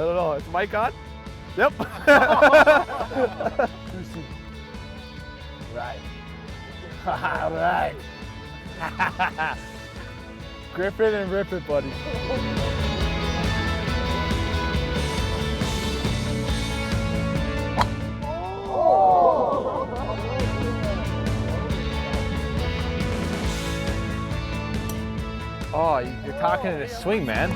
don't know. Is mic on? Yep. Right. All right. Grip it and rip it, buddy. Oh, you're talking in a swing, man.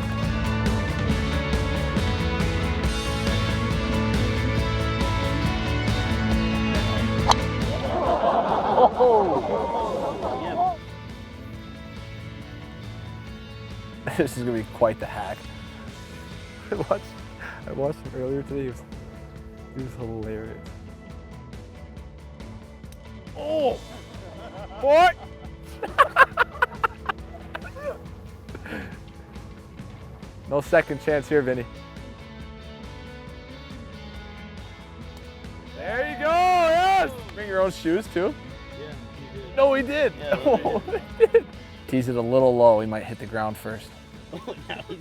This is gonna be quite the hack. I watched him earlier today. He was hilarious. Oh, boy! No second chance here, Vinny. There you go, yes! Bring your own shoes too? Yeah, he did. No, he did. Yeah, Oh, he did. Tease it a little low, he might hit the ground first. Oh, now he's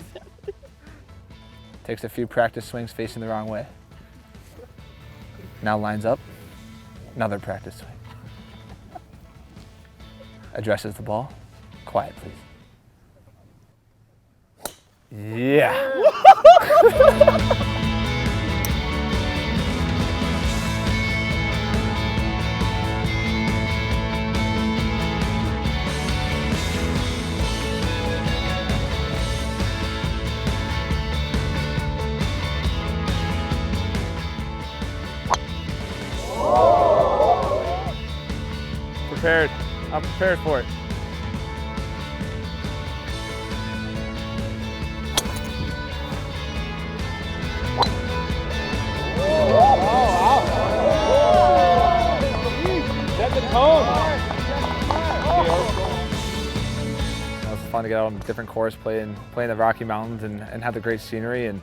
Takes a few practice swings facing the wrong way. Now lines up, another practice swing. Addresses the ball. Quiet, please. Yeah. Prepared. I'm prepared for it. Set the tone. It was fun to get out on a different course, play in the Rocky Mountains and have the great scenery, and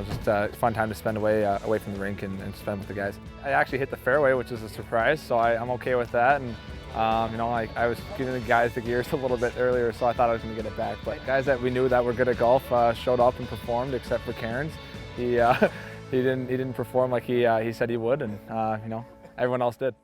just a fun time to spend away from the rink and spend with the guys. I actually hit the fairway, which is a surprise, so I'm okay with that. And I was giving the guys the gears a little bit earlier, so I thought I was going to get it back. But guys that we knew that were good at golf showed up and performed, except for Cairns. He didn't perform like he said he would, and everyone else did.